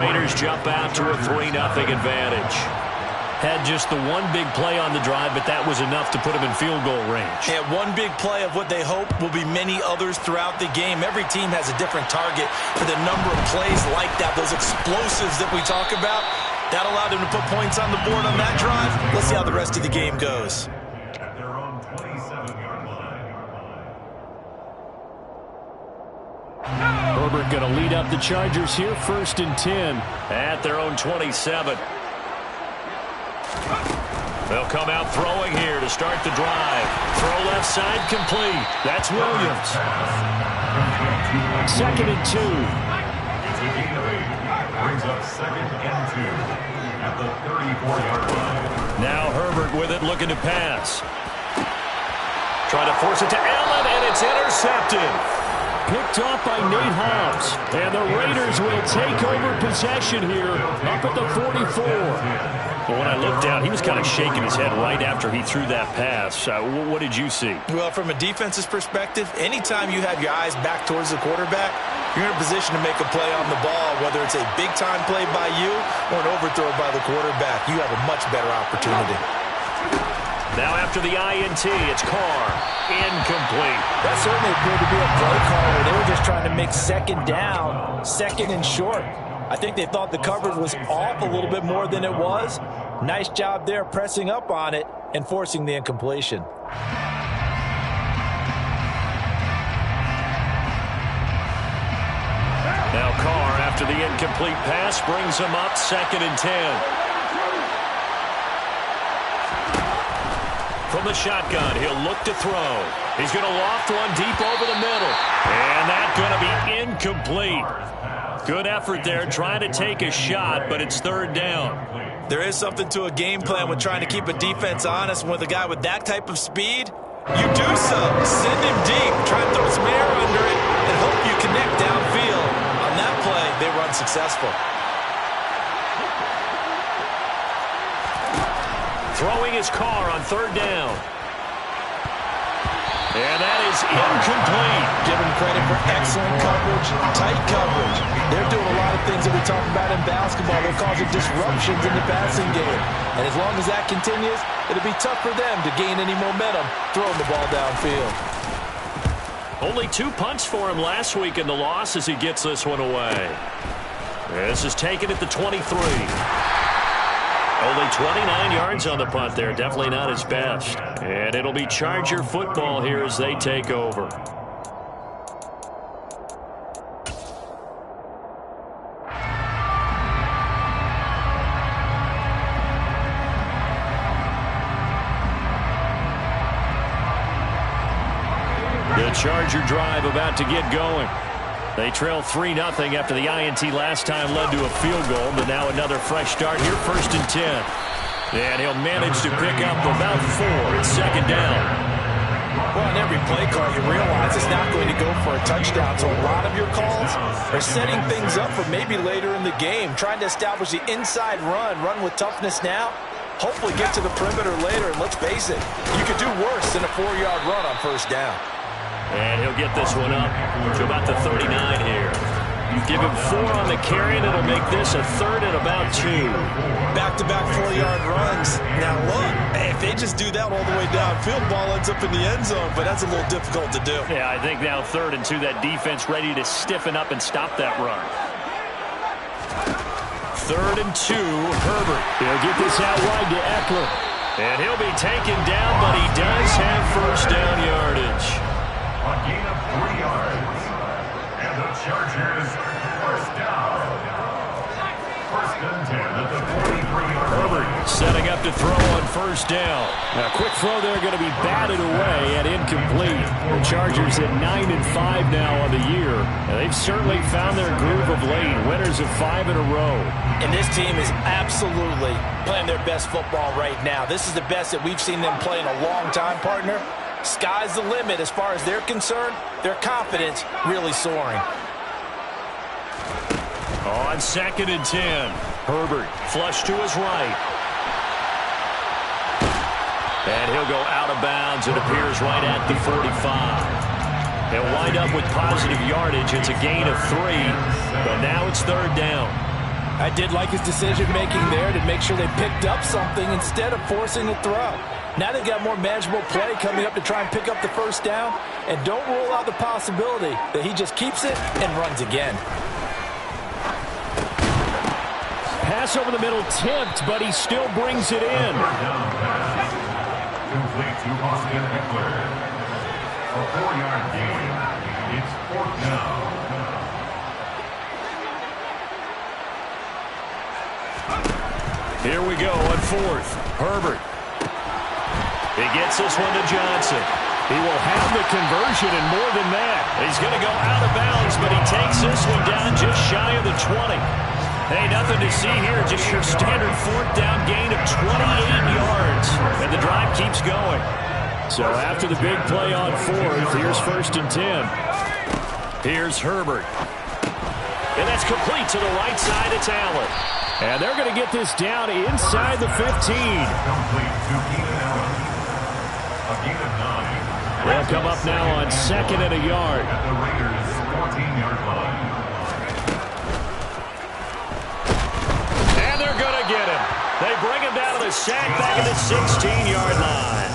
Raiders jump out to a 3-0 advantage. Had just the one big play on the drive, but that was enough to put them in field goal range. Yeah, one big play of what they hope will be many others throughout the game. Every team has a different target for the number of plays like that, those explosives that we talk about. That allowed them to put points on the board on that drive. Let's see how the rest of the game goes. At their own 27-yard line. Herbert going to lead up the Chargers here, 1st and 10 at their own 27. They'll come out throwing here to start the drive. Throw left side complete. That's Williams. 2nd and 2. It's a gain of 8. Brings up 2nd and 2 at the 34-yard line. Now Herbert with it, looking to pass. Trying to force it to Allen, and it's intercepted. Picked off by Nate Hobbs. And the Raiders will take over possession here up at the 44. Well, when I looked down, he was kind of shaking his head right after he threw that pass. What did you see? Well, from a defense's perspective, anytime you have your eyes back towards the quarterback, you're in a position to make a play on the ball, whether it's a big-time play by you or an overthrow by the quarterback. You have a much better opportunity. Now after the INT, it's Carr. Incomplete. That certainly appeared to be a play call where they were just trying to make 2nd down, 2nd and short. I think they thought the coverage was off a little bit more than it was. Nice job there pressing up on it and forcing the incompletion. Now Carr, after the incomplete pass, brings him up 2nd and 10. From the shotgun, he'll look to throw. He's going to loft one deep over the middle. And that's going to be incomplete. Good effort there, trying to take a shot, but it's 3rd down. There is something to a game plan with trying to keep a defense honest. With a guy with that type of speed, you do so. Send him deep. Try to throw some air under it and hope you connect downfield. On that play, they were unsuccessful. Throwing his Carr on 3rd down. And that is incomplete. Give him credit for excellent coverage, tight coverage. They're doing a lot of things that we talk about in basketball. They're causing disruptions in the passing game. And as long as that continues, it'll be tough for them to gain any momentum throwing the ball downfield. Only 2 punts for him last week in the loss as he gets this one away. This is taken at the 23. Only 29 yards on the punt there. Definitely not his best. And it'll be Charger football here as they take over. The Charger drive about to get going. They trail 3-0 after the INT last time led to a field goal, but now another fresh start here, 1st and 10. And he'll manage to pick up about 4. It's 2nd down. Well, on every play call, you realize it's not going to go for a touchdown. So a lot of your calls are setting things up for maybe later in the game, trying to establish the inside run with toughness now. Hopefully get to the perimeter later, and let's face it, you could do worse than a 4-yard run on 1st down. And he'll get this one up to about the 39 here. Give him 4 on the carry, and it'll make this a 3rd and about 2. Back-to-back 4-yard runs. Now look, if they just do that all the way downfield, ball ends up in the end zone, but that's a little difficult to do. Yeah, I think now 3rd and 2, that defense ready to stiffen up and stop that run. 3rd and 2, Herbert. He'll get this out wide to Eckler. And he'll be taken down, but he does have 1st down yardage. A gain of 3 yards. And the Chargers, 1st down. 1st and 10 at the 43-yard line. Setting up to throw on 1st down. Now, quick throw there going to be batted away and incomplete. The Chargers at 9-5 now on the year. And they've certainly found their groove of late. Winners of 5 in a row. And this team is absolutely playing their best football right now. This is the best that we've seen them play in a long time, partner. Sky's the limit as far as they're concerned. Their confidence really soaring. On 2nd and 10, Herbert flush to his right. And he'll go out of bounds. It appears right at the 45. They'll wind up with positive yardage. It's a gain of 3, but now it's 3rd down. I did like his decision-making there to make sure they picked up something instead of forcing a throw. Now they've got more manageable play coming up to try and pick up the first down, and don't rule out the possibility that he just keeps it and runs again. Pass over the middle tipped, but he still brings it in. Complete to Austin Eckler. A 4-yard gain. It's 4th down. Here we go on 4th. Herbert. He gets this one to Johnson. He will have the conversion and more than that. He's going to go out of bounds, but he takes this one down just shy of the 20. Hey, nothing to see here. Just your standard 4th down gain of 28 yards. And the drive keeps going. So after the big play on 4th, here's 1st and 10. Here's Herbert. And that's complete to the right side. It's Allen. And they're going to get this down inside the 15. Complete to Keenan Allen. A gain of 9. They'll come up now on 2nd and a yard. At the Raiders' 14-yard line. And they're going to get him. They bring him down to the sack back at the 16-yard line.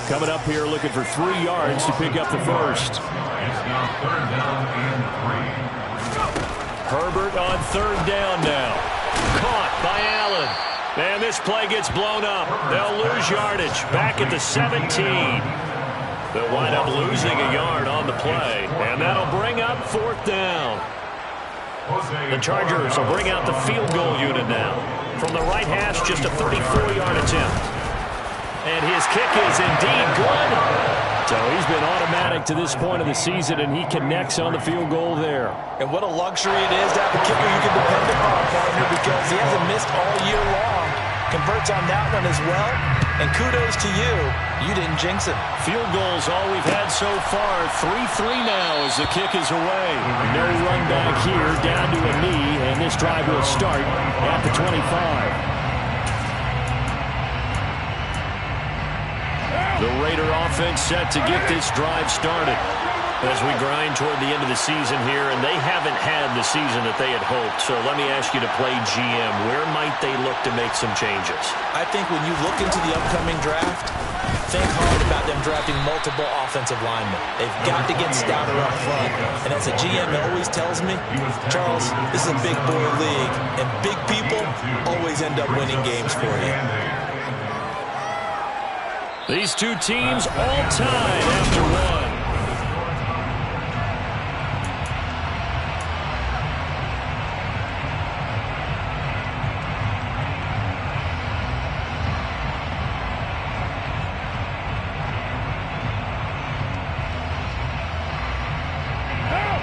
Coming up here looking for 3 yards to pick up the first. It's now 3rd down and 3. Herbert on 3rd down now. Caught by Allen. And this play gets blown up. They'll lose yardage back at the 17. They'll wind up losing a yard on the play. And that'll bring up 4th down. The Chargers will bring out the field goal unit now. From the right hash, just a 34-yard attempt. And his kick is indeed good. So he's been automatic to this point of the season, and he connects on the field goal there. And what a luxury it is to have a kicker you can depend upon, partner, because he hasn't missed all year long. Converts on that one as well. And kudos to you. You didn't jinx it. Field goals all we've had so far. 3-3 now as the kick is away. No run back here, down to a knee, and this drive will start at the 25. The Raider offense set to get this drive started as we grind toward the end of the season here, and they haven't had the season that they had hoped. So let me ask you to play GM. Where might they look to make some changes? I think when you look into the upcoming draft, think hard about them drafting multiple offensive linemen. They've got to get stouter up front. And as a GM always tells me, Charles, this is a big boy league, and big people always end up winning games for you. These two teams all tied after one.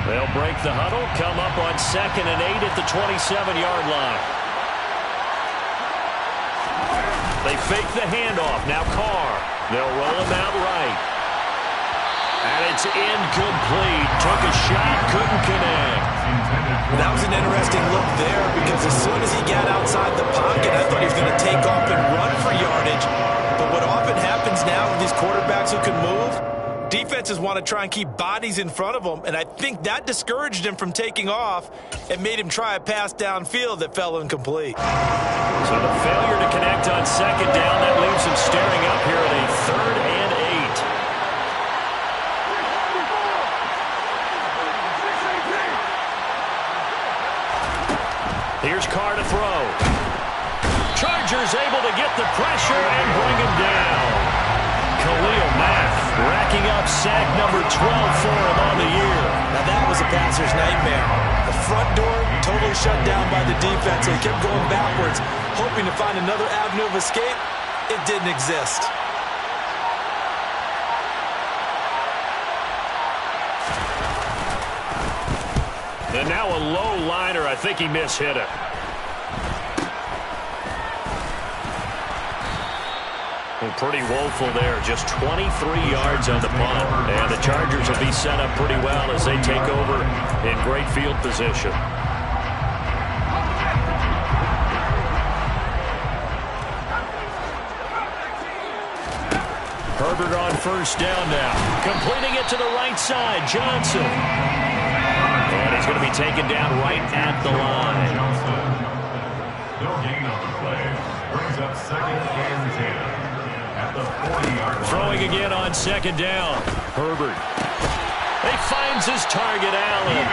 They'll break the huddle, come up on 2nd and 8 at the 27-yard line. They fake the handoff. Now Carr. They'll roll him out right. And it's incomplete. Took a shot, couldn't connect. That was an interesting look there because as soon as he got outside the pocket, I thought he was going to take off and run for yardage. But what often happens now with these quarterbacks who can move, defenses want to try and keep bodies in front of them, and I think that discouraged him from taking off and made him try a pass downfield that fell incomplete. So the failure to connect on 2nd down, that leaves him staring up here at a 3rd and 8. Here's Carr to throw. Chargers able to get the pressure and bring him down. Khalil Mack racking up sack number 12 for him on the year. Now that was a passer's nightmare. The front door totally shut down by the defense, so he kept going backwards, hoping to find another avenue of escape. It didn't exist. And now a low liner. I think he mishit it. Well, pretty woeful there. Just 23 yards on the punt. And the Chargers will be set up pretty well as they take over in great field position. Herbert on 1st down now. Completing it to the right side. Johnson. And he's going to be taken down right at the line. gain on the play. Brings up 2nd and 10 at the 40-yard line. Throwing again on 2nd down. Herbert. He finds his target, Allen.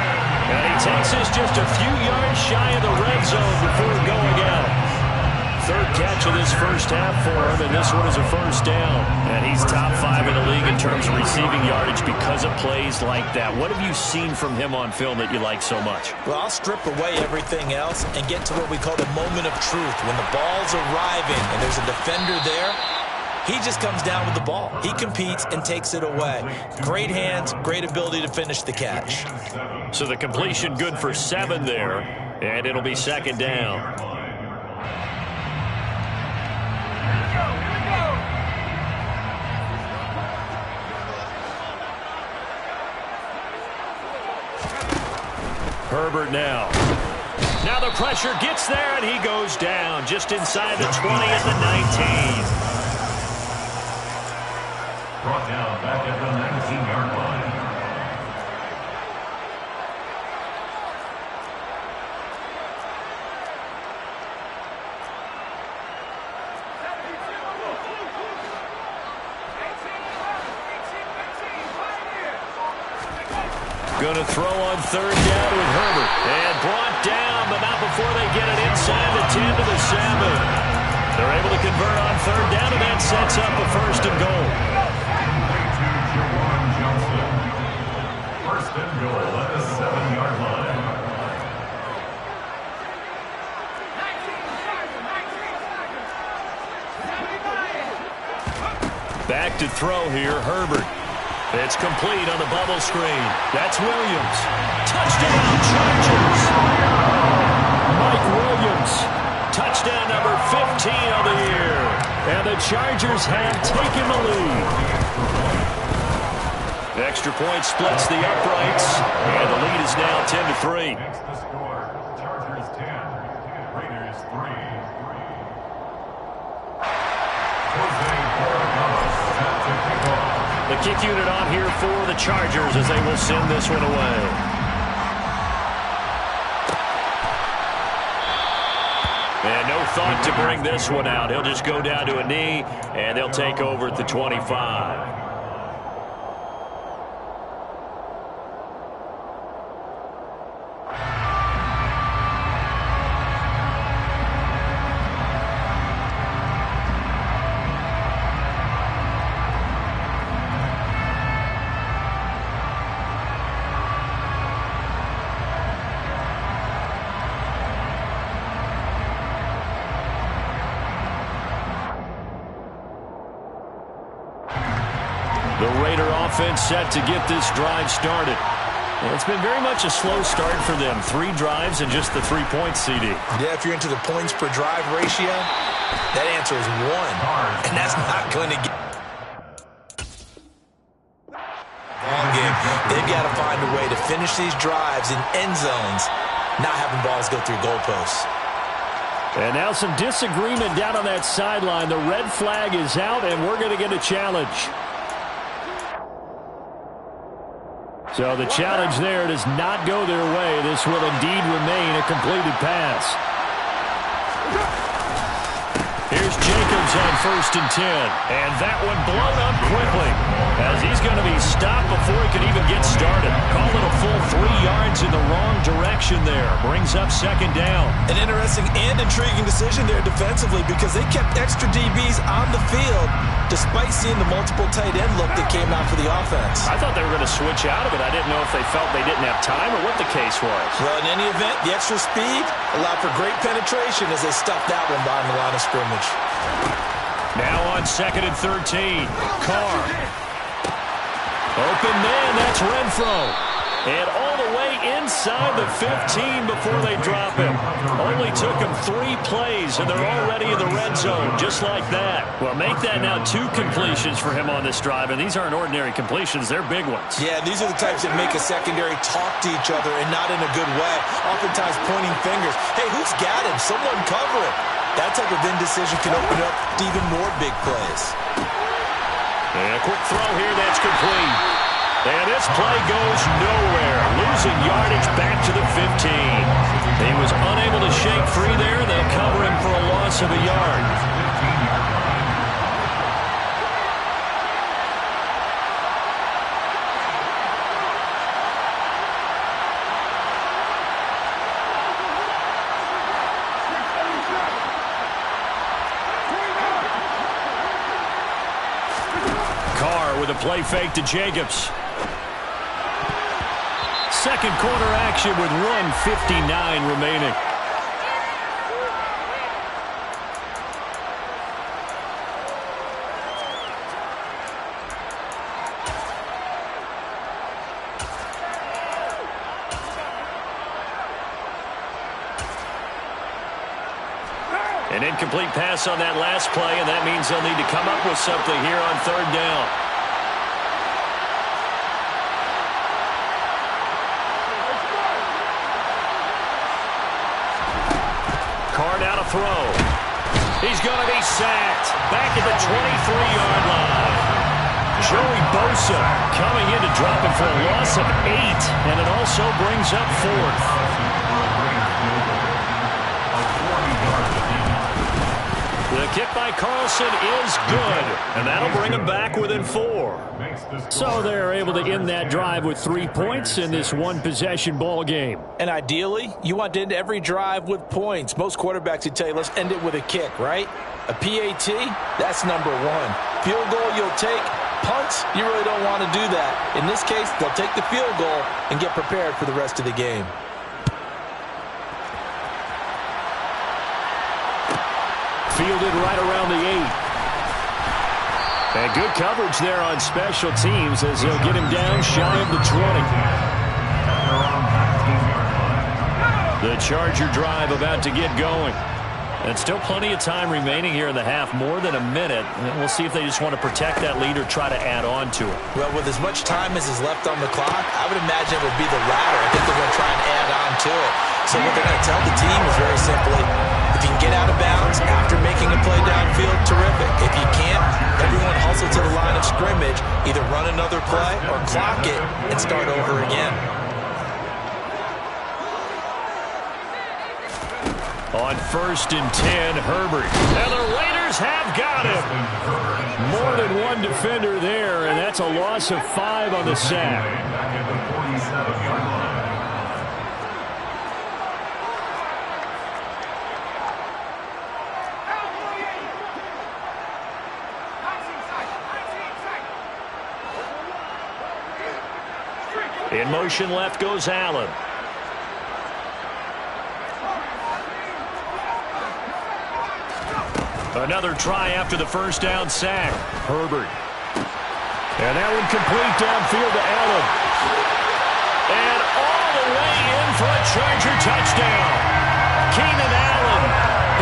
And he takes us just a few yards shy of the red zone before going out. 3rd catch of this first half for him, and this one is a 1st down. And he's top 5 in the league in terms of receiving yardage because of plays like that. What have you seen from him on film that you like so much? Well, I'll strip away everything else and get to what we call the moment of truth. When the ball's arriving and there's a defender there, he just comes down with the ball. He competes and takes it away. Great hands, great ability to finish the catch. So the completion good for 7 there, and it'll be 2nd down. Herbert now. Now the pressure gets there, and he goes down just inside the 20 at the 19. Brought down back at the 19-yard line. Going to throw on 3rd down with Herbert. And brought down, but not before they get it inside the 10 to the 7. They're able to convert on 3rd down, and that sets up a 1st and goal. 1st and goal at the 7-yard line. Back to throw here, Herbert. It's complete on the bubble screen. That's Williams. Touchdown, Chargers. Mike Williams. Touchdown number 15 of the year. And the Chargers have taken the lead. The extra point splits the uprights. And the lead is now 10-3. That's the score. Chargers 10, Raiders 3. Set to kick off. The kick unit on here for the Chargers as they will send this one away. And no thought to bring this one out. He'll just go down to a knee, and they'll take over at the 25. The Raider offense set to get this drive started. It's been very much a slow start for them. 3 drives and just the 3 points, CD. Yeah, if you're into the points per drive ratio, that answer is 1. And that's not going to get... Long game. They've got to find a way to finish these drives in end zones, not having balls go through goalposts. And now some disagreement down on that sideline. The red flag is out, and we're going to get a challenge. So the challenge there does not go their way. This will indeed remain a completed pass. Here's Jacobs on 1st and 10. And that one blown up quickly as he's going to be stopped before he can even get started. Call it a full 3 yards in the wrong direction there. Brings up 2nd down. An interesting and intriguing decision there defensively because they kept extra DBs on the field despite seeing the multiple tight end look that came out for the offense. I thought they were going to switch out of it. I didn't know if they felt they didn't have time or what the case was. Well, in any event, the extra speed allowed for great penetration as they stuffed that one behind the line of scrimmage. Now on 2nd and 13. Carr. Open man, that's Renfro. And all the way inside the 15 before they drop him. Only took him 3 plays, and they're already in the red zone, just like that. Well, make that now 2 completions for him on this drive, and these aren't ordinary completions. They're big ones. Yeah, these are the types that make a secondary talk to each other, and not in a good way. Oftentimes pointing fingers. Hey, who's got him? Someone cover it. That type of indecision can open up to even more big plays. And a quick throw here, that's complete. And this play goes nowhere. Losing yardage back to the 15. He was unable to shake free there. They'll cover him loss of a yard. With a play fake to Jacobs. Second quarter action with 1:59 remaining. An incomplete pass on that last play, and that means they'll need to come up with something here on third down. Throw. He's going to be sacked. Back at the 23-yard line. Joey Bosa coming in to drop him for a loss of 8, and it also brings up fourth. The kick by Carlson is good, and that'll bring him back within 4. So they're able to end that drive with 3 points in this one-possession ball game. And ideally, you want to end every drive with points. Most quarterbacks would tell you, let's end it with a kick, right? A PAT, that's number 1. Field goal you'll take. Punts, you really don't want to do that. In this case, they'll take the field goal and get prepared for the rest of the game. Fielded right around the 8. And good coverage there on special teams as they'll get him down shy of the 20. The Charger drive about to get going. And still plenty of time remaining here in the half, more than a minute. And we'll see if they just want to protect that lead or try to add on to it. Well, with as much time as is left on the clock, I would imagine it would be the latter. I think they're going to try and add on to it. So what they're going to tell the team is very simply, if you can get out of bounds after making a play downfield, terrific. If you can't, everyone hustle to the line of scrimmage, either run another play or clock it and start over again. On 1st and 10, Herbert. And the Raiders have got him. More than one defender there, and that's a loss of 5 on the sack. In motion left goes Allen. Another try after the first down sack. Herbert. And that one complete downfield to Allen. And all the way in for a Charger touchdown. Keenan Allen,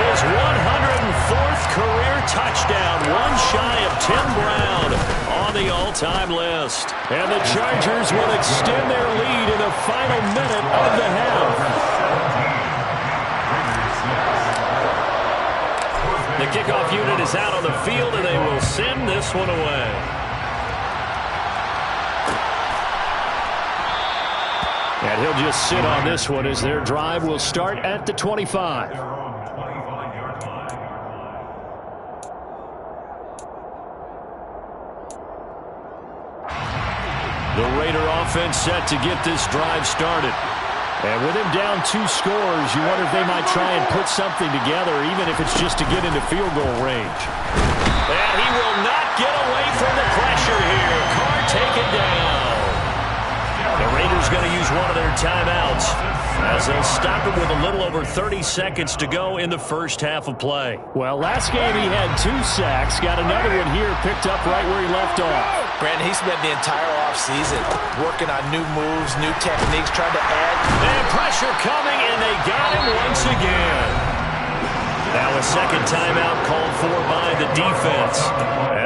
his 104th career touchdown, one shy of Tim Brown on the all-time list. And the Chargers will extend their lead in the final minute of the half. The kickoff unit is out on the field, and they will send this one away. And he'll just sit on this one as their drive will start at the 25. The Raider offense set to get this drive started. And with him down 2 scores, you wonder if they might try and put something together, even if it's just to get into field goal range. And he will not get away from the pressure here. Carr taken down. The Raiders going to use one of their timeouts as they'll stop it with a little over 30 seconds to go in the first half of play. Well, last game he had 2 sacks. Got another one here picked up right where he left off. Brandon, he spent the entire offseason working on new moves, new techniques, trying to add. And pressure coming, and they got him once again. Now a second timeout called for by the defense,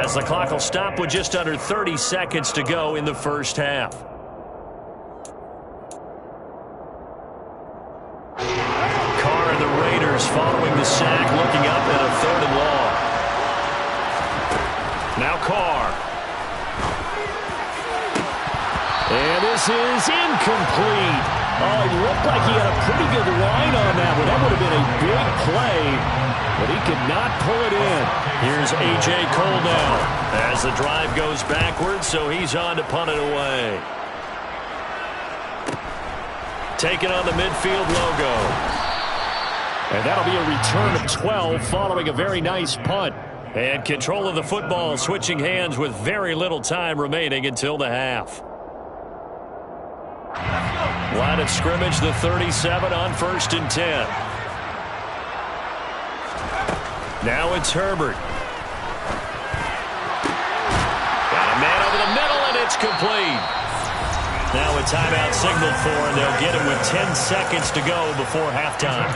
as the clock will stop with just under 30 seconds to go in the first half. Carr and the Raiders following the sack, looking up at a 3rd and long. Now Carr. And this is incomplete. Oh, it looked like he had a pretty good line on that one. That would have been a big play. but he could not pull it in. Here's A.J. Cole now as the drive goes backwards, so he's on to punt it away. Taking on the midfield logo. And that'll be a return of 12 following a very nice punt. And control of the football switching hands with very little time remaining until the half. Line of scrimmage, the 37 on 1st and 10. Now it's Herbert. Got a man over the middle, and it's complete. Now a timeout signaled for, and they'll get him with 10 seconds to go before halftime.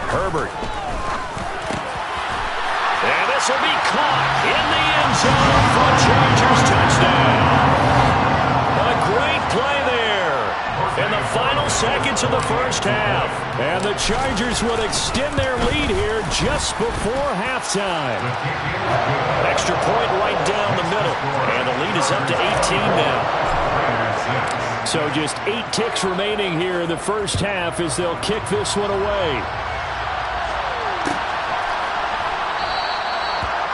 Herbert. And this will be caught in the end zone for a Chargers touchdown. A great play there in the final seconds of the first half. And the Chargers would extend their lead here just before halftime. Extra point right down the middle. And the lead is up to 18 now. So just 8 ticks remaining here in the first half as they'll kick this one away.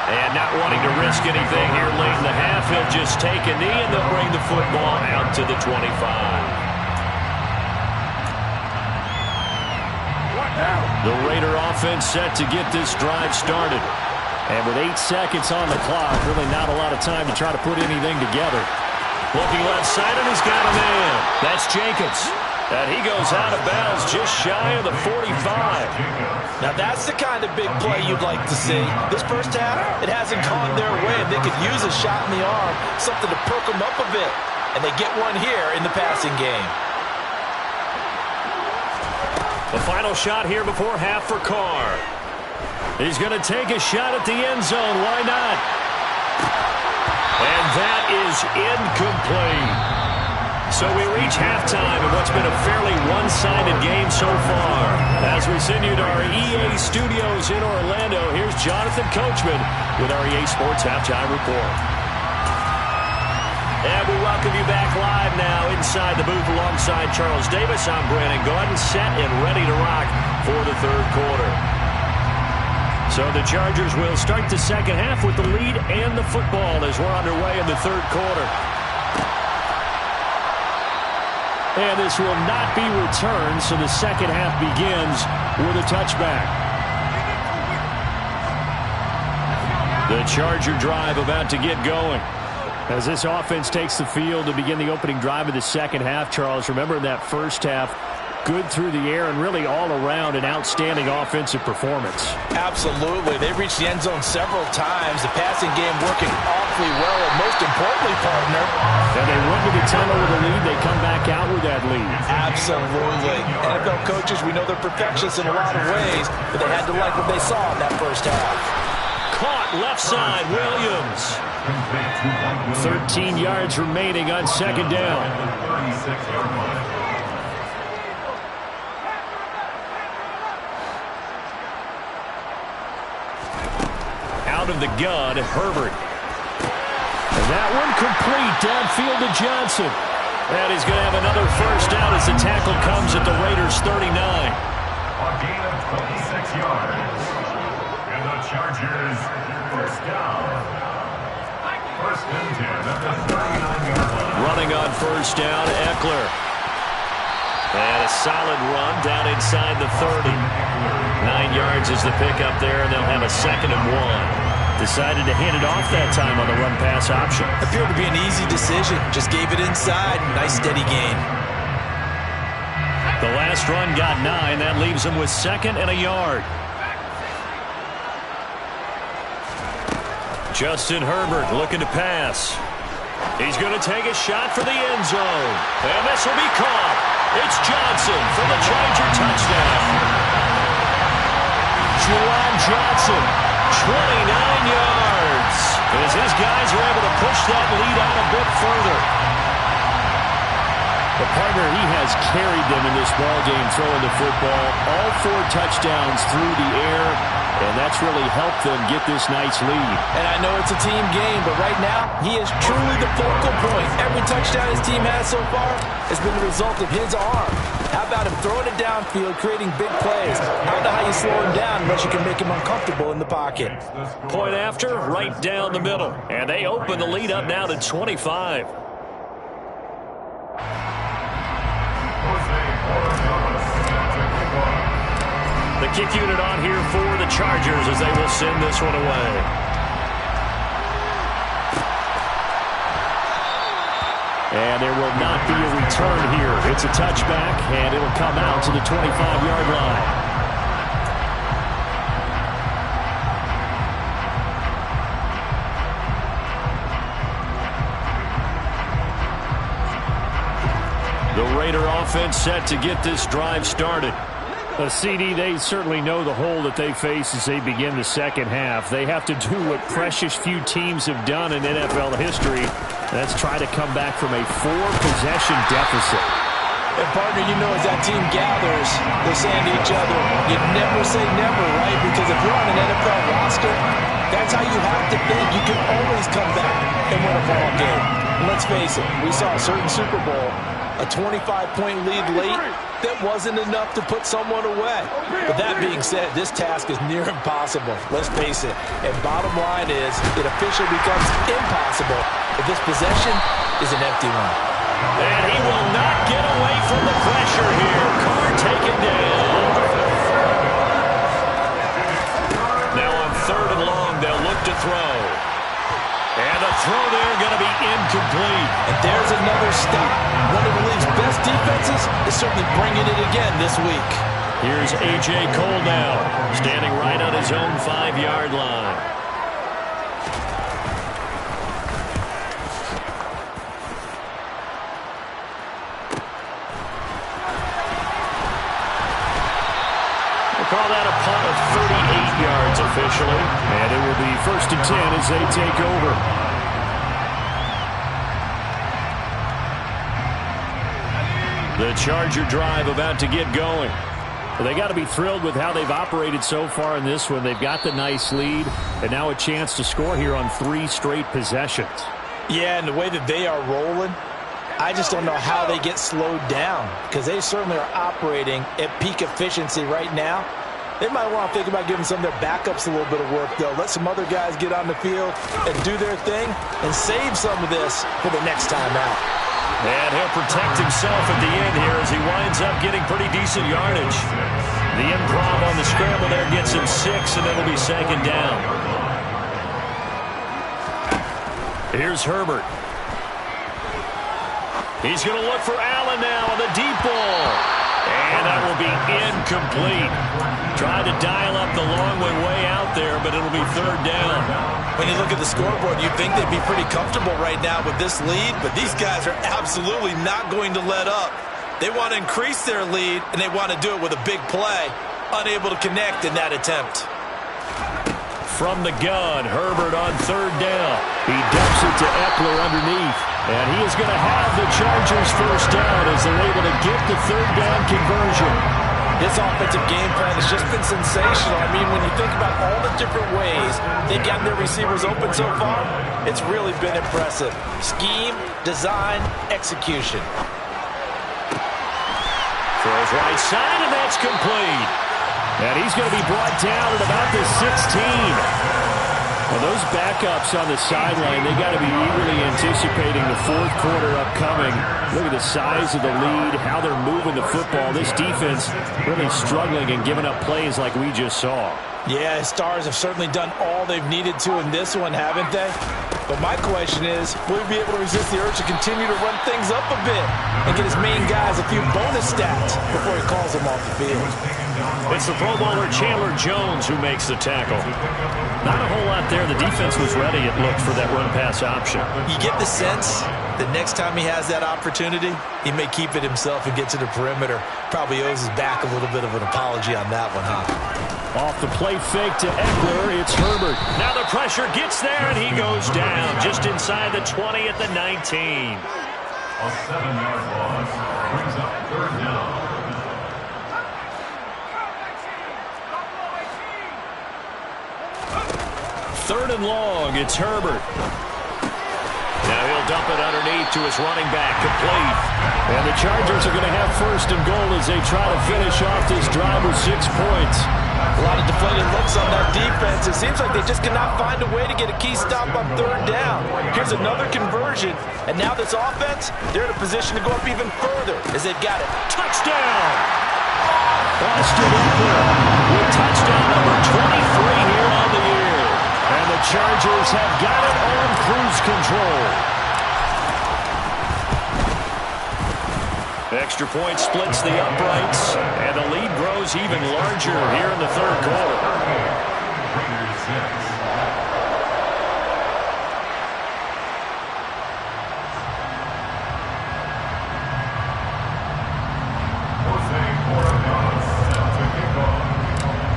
And not wanting to risk anything here late in the half, he'll just take a knee and they'll bring the football out to the 25. The Raider offense set to get this drive started. And with 8 seconds on the clock, really not a lot of time to try to put anything together. Looking left side, and he's got a man. That's Jacobs. And he goes out of bounds just shy of the 45. Now that's the kind of big play you'd like to see. This first half, it hasn't gone their way, and they could use a shot in the arm, something to perk them up a bit. And they get one here in the passing game. The final shot here before half for Carr. He's going to take a shot at the end zone. Why not? And that is incomplete. So we reach halftime in what's been a fairly one-sided game so far. As we send you to our EA studios in Orlando, here's Jonathan Coachman with our EA Sports Halftime Report. And we welcome you back live now inside the booth alongside Charles Davis. I'm Brandon Gordon, set and ready to rock for the third quarter. So the Chargers will start the second half with the lead and the football as we're underway in the third quarter. And this will not be returned, so the second half begins with a touchback. The Charger drive about to get going. As this offense takes the field to begin the opening drive of the second half, Charles, remember in that first half, good through the air and really all around an outstanding offensive performance. Absolutely. They reached the end zone several times. The passing game working awfully well, and most importantly, partner. And they went to the tunnel with a lead. They come back out with that lead. Absolutely. NFL coaches, we know they're perfectionists in a lot of ways, but they had to like what they saw in that first half. Caught left side, Williams. 13 yards remaining on second down. Out of the gun, Herbert. And that one complete downfield to Johnson. And he's going to have another first down as the tackle comes at the Raiders' 39. A gain of 26 yards. And the Chargers first down. First and 10 at the 39-yard line. Running on first down, Eckler. And a solid run down inside the 30. 9 yards is the pickup there, and they'll have a 2nd and 1. Decided to hand it off that time on the run-pass option. Appeared to be an easy decision. Just gave it inside. Nice steady gain. The last run got 9. That leaves him with 2nd and a yard. Justin Herbert looking to pass. He's going to take a shot for the end zone. And this will be caught. It's Johnson for the Charger touchdown. Juwan Johnson, 29 yards. As his guys are able to push that lead out a bit further. The partner, he has carried them in this ballgame throwing the football. All 4 touchdowns through the air, and that's really helped them get this nice lead. And I know it's a team game, but right now, he is truly the focal point. Every touchdown his team has so far has been the result of his arm. How about him throwing it downfield, creating big plays? I don't know how you slow him down unless you can make him uncomfortable in the pocket. Point after, right down the middle. And they open the lead up now to 25. The kick unit on here for the Chargers as they will send this one away. And there will not be a return here. It's a touchback, and it'll come out to the 25-yard line. The Raider offense set to get this drive started. A CD, they certainly know the hole that they face as they begin the second half. They have to do what precious few teams have done in NFL history. That's try to come back from a 4-possession deficit. And partner, you know, as that team gathers, they're saying to each other, you never say never, right? Because if you're on an NFL roster, that's how you have to think. You can always come back and win a ball game. And let's face it, we saw a certain Super Bowl, a 25-point lead late, that wasn't enough to put someone away. But that being said, this task is near impossible. Let's face it. And bottom line is, it officially becomes impossible if this possession is an empty one. And he will not get away from the pressure here. Carr taken down. Now on 3rd and long, they'll look to throw. And the throw there going to be incomplete. And there's another stop. One of the league's best defenses is certainly bringing it again this week. Here's A.J. Cole now, standing right on his own 5-yard line. We'll call that a punt of 38 yards officially. And it will be 1st and 10 as they take over. The Charger drive about to get going. Well, they got to be thrilled with how they've operated so far in this one. They've got the nice lead, and now a chance to score here on 3 straight possessions. Yeah, and the way that they are rolling, I just don't know how they get slowed down, because they certainly are operating at peak efficiency right now. They might want to think about giving some of their backups a little bit of work, though. Let some other guys get on the field and do their thing and save some of this for the next time out. And he'll protect himself at the end here as he winds up getting pretty decent yardage. The improv on the scramble there gets him 6, and it'll be 2nd down. Here's Herbert. He's going to look for Allen now on the deep ball. And that will be incomplete. Tried to dial up the long way out there, but it'll be 3rd down. When you look at the scoreboard, you'd think they'd be pretty comfortable right now with this lead, but these guys are absolutely not going to let up. They want to increase their lead, and they want to do it with a big play. Unable to connect in that attempt. From the gun, Herbert on 3rd down. He dumps it to Eckler underneath. And he is going to have the Chargers 1st down as they're able to get the 3rd down conversion. This offensive game plan has just been sensational. I mean, when you think about all the different ways they've gotten their receivers open so far, it's really been impressive. Scheme, design, execution. Throws right side, and that's complete. And he's going to be brought down at about the 16. Well, those backups on the sideline, they got to be eagerly anticipating the 4th quarter upcoming. Look at the size of the lead, how they're moving the football. This defense really struggling and giving up plays like we just saw. Yeah, Stars have certainly done all they've needed to in this one, haven't they? But my question is, will he be able to resist the urge to continue to run things up a bit and get his main guys a few bonus stats before he calls them off the field? It's the Pro Bowler Chandler Jones who makes the tackle. Not a whole lot there. The defense was ready, it looked, for that run-pass option. You get the sense that next time he has that opportunity, he may keep it himself and get to the perimeter. Probably owes his back a little bit of an apology on that one, huh? Off the play fake to Eckler, it's Herbert. Now the pressure gets there, and he goes down just inside the 20 at the 19. A 7-yard loss brings up 3rd down. Third and long, it's Herbert. Now he'll dump it underneath to his running back, complete. And the Chargers are going to have 1st and goal as they try to finish off this drive with 6 points. A lot of deflated looks on that defense. It seems like they just cannot find a way to get a key stop on 3rd down. Here's another conversion, and now this offense, they're in a position to go up even further as they've got it. Touchdown! Austin Eckler with touchdown number 23 here on the year. And the Chargers have got it on cruise control. Extra point splits the uprights, and the lead grows even larger here in the 3rd quarter.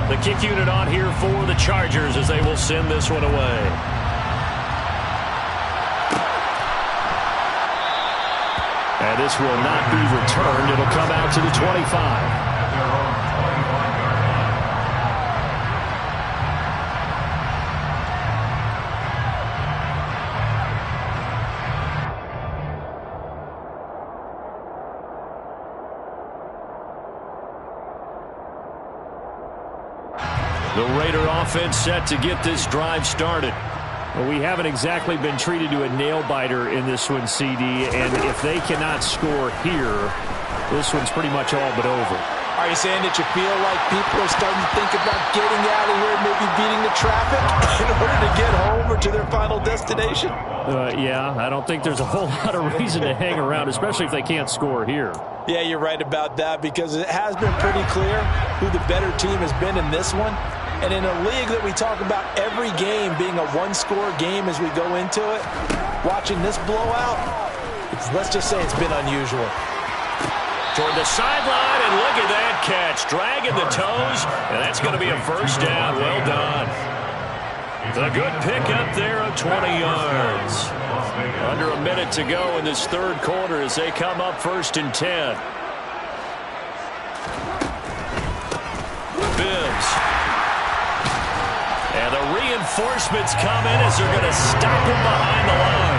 The kick unit on here for the Chargers as they will send this one away. And this will not be returned. It'll come out to the 25. The Raider offense set to get this drive started. Well, we haven't exactly been treated to a nail-biter in this one, CD, and if they cannot score here, this one's pretty much all but over. Are you saying that you feel like people are starting to think about getting out of here and maybe beating the traffic in order to get home or to their final destination? Yeah, I don't think there's a whole lot of reason to hang around, especially if they can't score here. Yeah, you're right about that because it has been pretty clear who the better team has been in this one. And in a league that we talk about every game being a one-score game as we go into it, watching this blowout, let's just say it's been unusual. Toward the sideline, and look at that catch. Dragging the toes, and that's going to be a 1st down. Well done. A good pickup there of 20 yards. Under a minute to go in this 3rd quarter as they come up 1st and 10. Bibbs. And the reinforcements come in as they're going to stop him behind the line.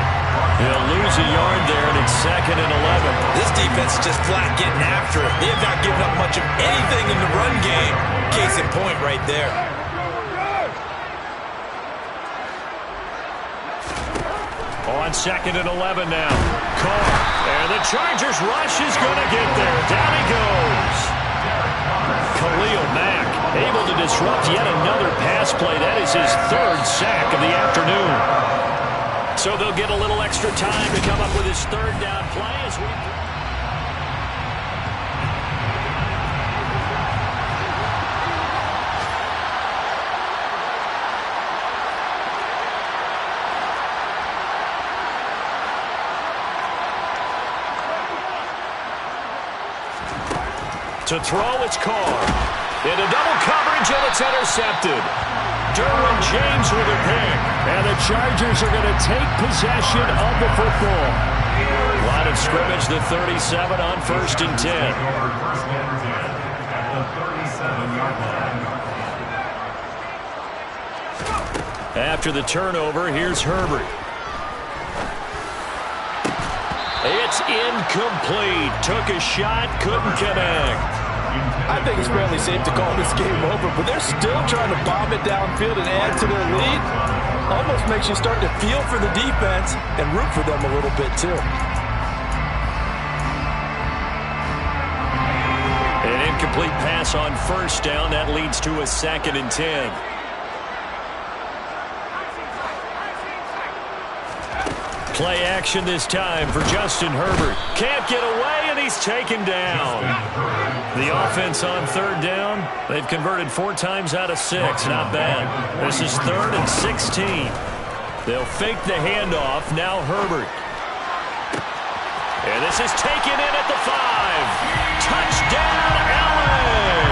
He'll lose a yard there, and it's 2nd and 11. This defense is just flat getting after it. They have not given up much of anything in the run game. Case in point right there. On 2nd and 11 now. Carr. And the Chargers rush is going to get there. Down he goes. Khalil Mack able to disrupt yet another pass play. That is his 3rd sack of the afternoon. So they'll get a little extra time to come up with his 3rd down play as we... To throw, it's Carr. Into double coverage, and it's intercepted. Derwin James with a pick. And the Chargers are going to take possession of the football. Line of scrimmage, the 37 on 1st and 10. After the turnover, here's Herbert. It's incomplete. Took a shot, couldn't connect. I think it's fairly safe to call this game over, but they're still trying to bomb it downfield and add to their lead. Almost makes you start to feel for the defense and root for them a little bit too. An incomplete pass on 1st down. That leads to a 2nd and 10. Play action this time for Justin Herbert. Can't get away, and he's taken down. The offense on 3rd down, they've converted 4 times out of 6. Not bad. This is 3rd and 16. They'll fake the handoff. Now Herbert. And this is taken in at the 5. Touchdown, Allen!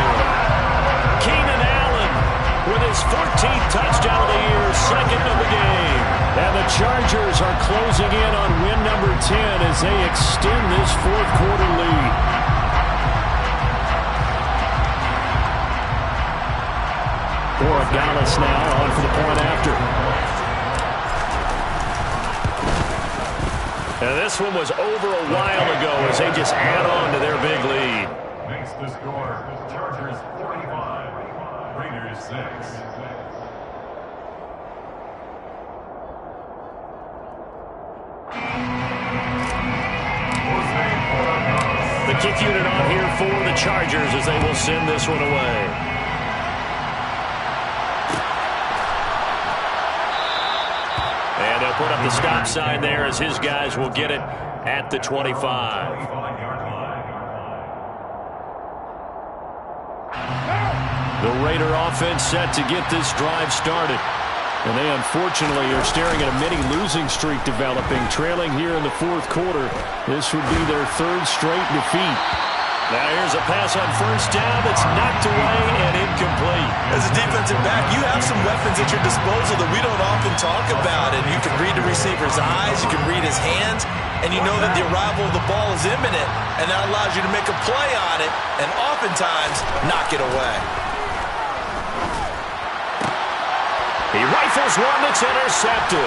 Keenan Allen with his 14th touchdown of the year, 2nd of the game. And the Chargers Chargers are closing in on win number 10 as they extend this fourth quarter lead. Dallas now on for the point after. And this one was over a while ago as they just add on to their big lead. Makes the score. Chargers 45, Raiders 6. The kick unit on here for the Chargers as they will send this one away. And they'll put up the stop sign there as his guys will get it at the 25. The Raider offense set to get this drive started. And they unfortunately are staring at a mini losing streak developing, trailing here in the fourth quarter. This would be their third straight defeat. Now here's a pass on first down that's knocked away and incomplete. As a defensive back, you have some weapons at your disposal that we don't often talk about. And you can read the receiver's eyes, you can read his hands, and you know that the arrival of the ball is imminent. And that allows you to make a play on it and oftentimes knock it away. He rifles one that's intercepted.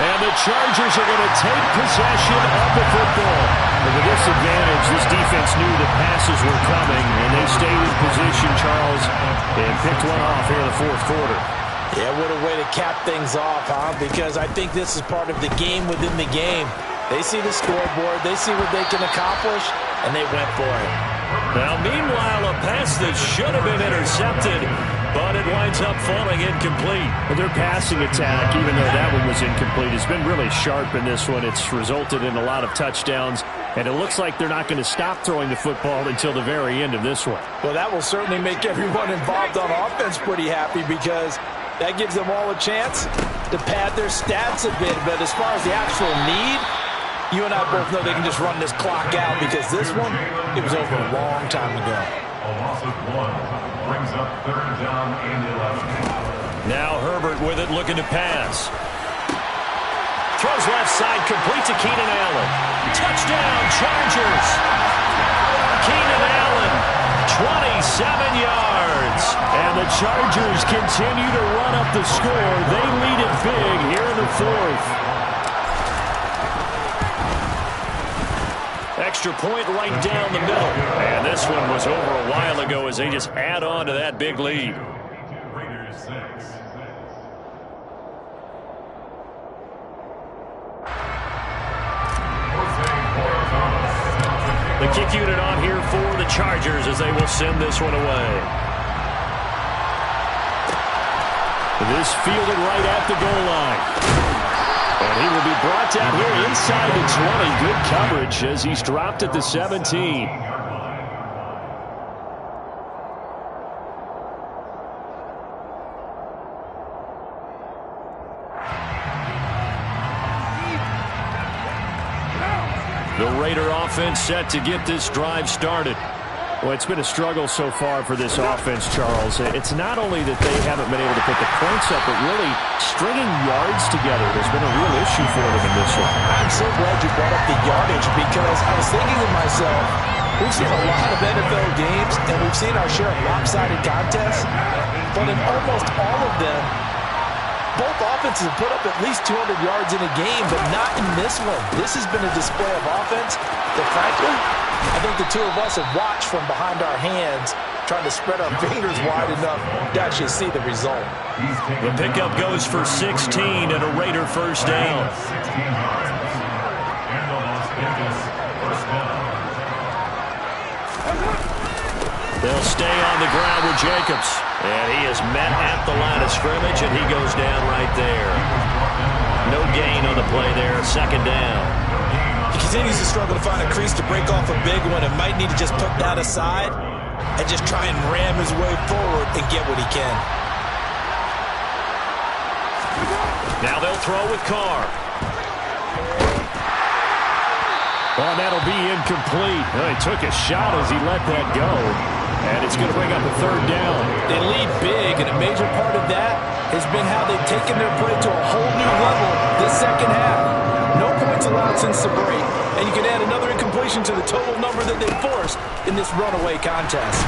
And the Chargers are going to take possession of the football. With a disadvantage, this defense knew the passes were coming, and they stayed in position, Charles, and picked one off here in the fourth quarter. Yeah, what a way to cap things off, huh? Because I think this is part of the game within the game. They see the scoreboard, they see what they can accomplish, and they went for it. Now, meanwhile, a pass that should have been intercepted, but it winds up falling incomplete. Their passing attack, even though that one was incomplete, has been really sharp in this one. It's resulted in a lot of touchdowns, and it looks like they're not going to stop throwing the football until the very end of this one. Well, that will certainly make everyone involved on offense pretty happy because that gives them all a chance to pad their stats a bit. But as far as the actual need, you and I both know they can just run this clock out because this one, it was over a long time ago. A loss of 1 brings up third down and 11. Now Herbert with it, looking to pass. Throws left side, complete to Keenan Allen. Touchdown, Chargers. Keenan Allen, 27 yards. And the Chargers continue to run up the score. They lead it big here in the fourth. Extra point right down the middle. And this one was over a while ago as they just add on to that big lead. Raiders 6. The kick unit on here for the Chargers as they will send this one away. This fielded right at the goal line. And he will be brought down here inside the 20. Good coverage as he's dropped at the 17. The Raider offense set to get this drive started. Well, it's been a struggle so far for this offense, Charles. It's not only that they haven't been able to put the points up, but really stringing yards together has been a real issue for them in this one. I'm so glad you brought up the yardage because I was thinking to myself, we've seen a lot of NFL games and we've seen our share of lopsided contests, but in almost all of them, both offenses have put up at least 200 yards in a game, but not in this one. This has been a display of offense that, frankly, I think the two of us have watched from behind our hands, trying to spread our fingers wide enough to actually see the result. The pickup goes for 16 and a Raider first down. 16 yards. And the Las Vegas first down. They'll stay on the ground with Jacobs. And he is met at the line of scrimmage, and he goes down right there. No gain on the play there, second down. He continues to struggle to find a crease to break off a big one and might need to just put that aside and just try and ram his way forward and get what he can. Now they'll throw with Carr. Well, that'll be incomplete. Well, he took a shot as he let that go. And it's going to bring up a third down. They lead big, and a major part of that has been how they've taken their play to a whole new level this second half. No points allowed since the break, and you can add another incompletion to the total number that they forced in this runaway contest.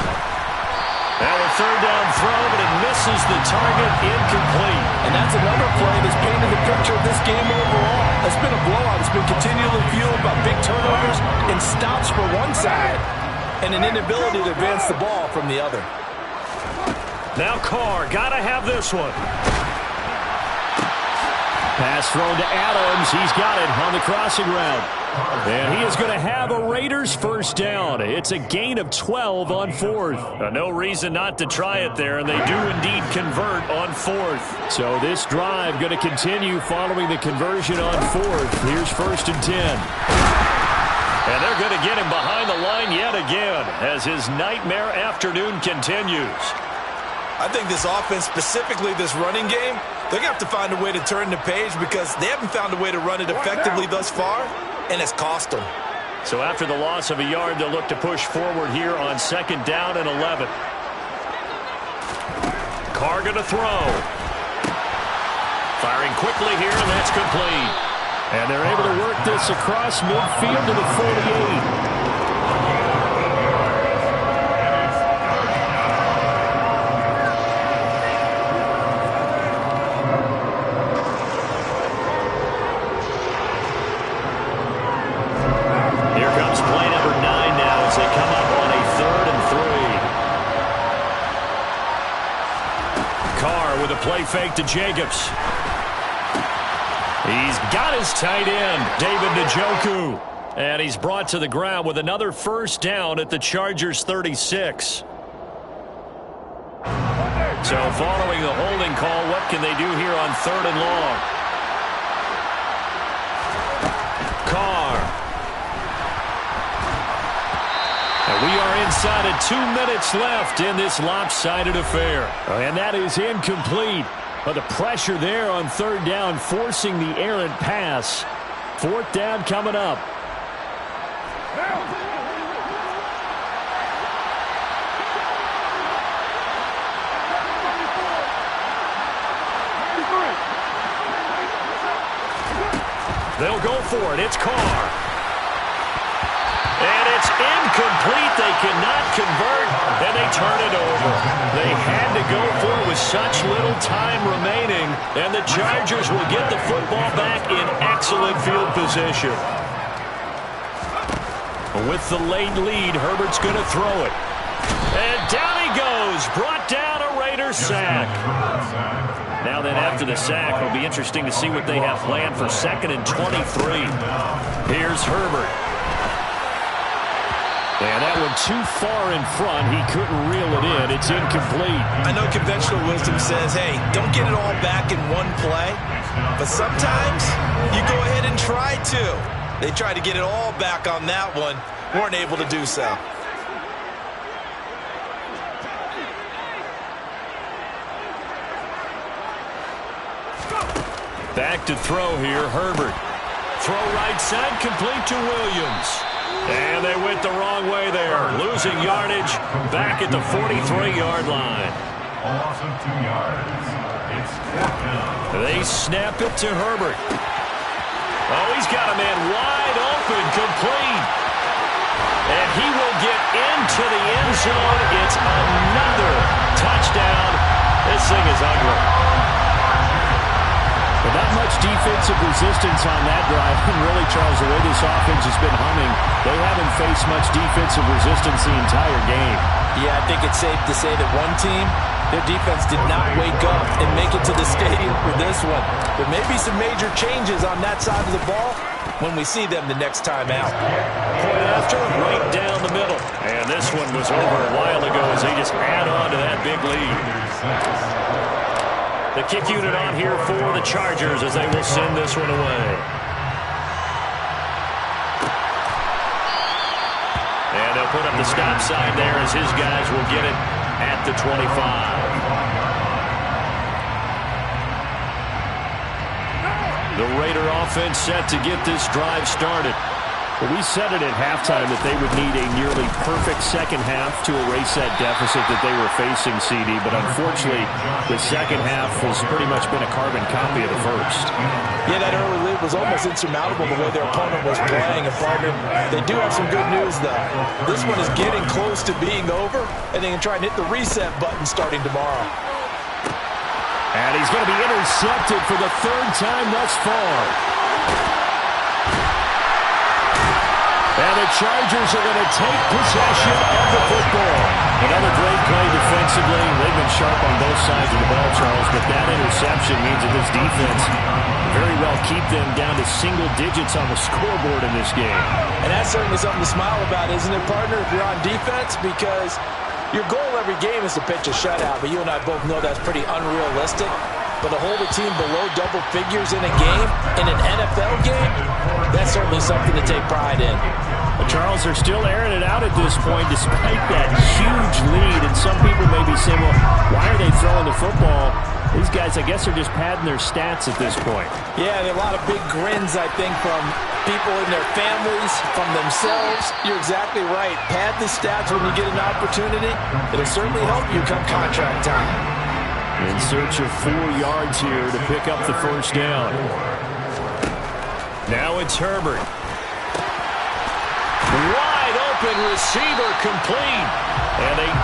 Now a third down throw, but it misses the target, incomplete. And that's another play that's painted the picture of this game overall. It's been a blowout. It's been continually fueled by big turnovers and stops for one side and an inability to advance the ball from the other. Now Carr, gotta have this one. Pass thrown to Adams. He's got it on the crossing route. And he is going to have a Raiders first down. It's a gain of 12 on fourth. No reason not to try it there, and they do indeed convert on fourth. So this drive going to continue following the conversion on fourth. Here's first and 10. And they're going to get him behind the line yet again as his nightmare afternoon continues. I think this offense, specifically this running game, they're going to have to find a way to turn the page because they haven't found a way to run it effectively thus far, and it's cost them. So after the loss of a yard, they'll look to push forward here on second down and 11. Carr going to throw. Firing quickly here, and that's complete. And they're able to work this across midfield to the 48. Play fake to Jacobs. He's got his tight end, David Njoku. And he's brought to the ground with another first down at the Chargers' 36. So following the holding call, what can they do here on third and long? Carr. And we are inside of 2 minutes left in this lopsided affair. And that is incomplete. But the pressure there on third down forcing the errant pass. Fourth down coming up. They'll go for it. It's Carr. And it's incomplete. They cannot convert, and they turn it over. They had to go for it with such little time remaining, and the Chargers will get the football back in excellent field position. With the late lead, Herbert's going to throw it. And down he goes. Brought down a Raiders sack. Now then, after the sack, it'll be interesting to see what they have planned for second and 23. Here's Herbert. And that one too far in front. He couldn't reel it in. It's incomplete. I know conventional wisdom says, hey, don't get it all back in one play. But sometimes you go ahead and try to. They tried to get it all back on that one. Weren't able to do so. Back to throw here, Herbert. Throw right side, complete to Williams. And they went the wrong way there. Losing yardage back at the 43-yard line. A loss of 2 yards. It's fourth down. They snap it to Herbert. Oh, he's got a man wide open, complete. And he will get into the end zone. It's another touchdown. This thing is ugly. But not much defensive resistance on that drive. And really, Charles, the way this offense has been humming, they haven't faced much defensive resistance the entire game. Yeah, I think it's safe to say that one team, their defense did not wake up and make it to the stadium for this one. There may be some major changes on that side of the ball when we see them the next time out. Point after, right down the middle. And this one was over a while ago as they just add on to that big lead. The kick unit on here for the Chargers as they will send this one away. And they'll put up the stop sign there as his guys will get it at the 25. The Raider offense set to get this drive started. We said it at halftime that they would need a nearly perfect second half to erase that deficit that they were facing, CD. But unfortunately, the second half has pretty much been a carbon copy of the first. Yeah, that early lead was almost insurmountable the way their opponent was playing. And partner, they do have some good news, though. This one is getting close to being over, and they can try and hit the reset button starting tomorrow. And he's going to be intercepted for the third time thus far. And the Chargers are going to take possession of the football. Another great play defensively. They've been sharp on both sides of the ball, Charles, but that interception means that this defense very well keep them down to single digits on the scoreboard in this game. And that's certainly something to smile about, isn't it, partner, if you're on defense? Because your goal every game is to pitch a shutout, but you and I both know that's pretty unrealistic. But to hold a team below double figures in a game, in an NFL game, that's certainly something to take pride in. Well, Charles, they're still airing it out at this point despite that huge lead. And some people may be saying, well, why are they throwing the football? These guys, I guess, are just padding their stats at this point. Yeah, there are a lot of big grins, I think, from people in their families, from themselves. You're exactly right. Pad the stats when you get an opportunity. It'll certainly help you come contract time. In search of 4 yards here to pick up the first down. Now it's Herbert. Wide open receiver complete. And a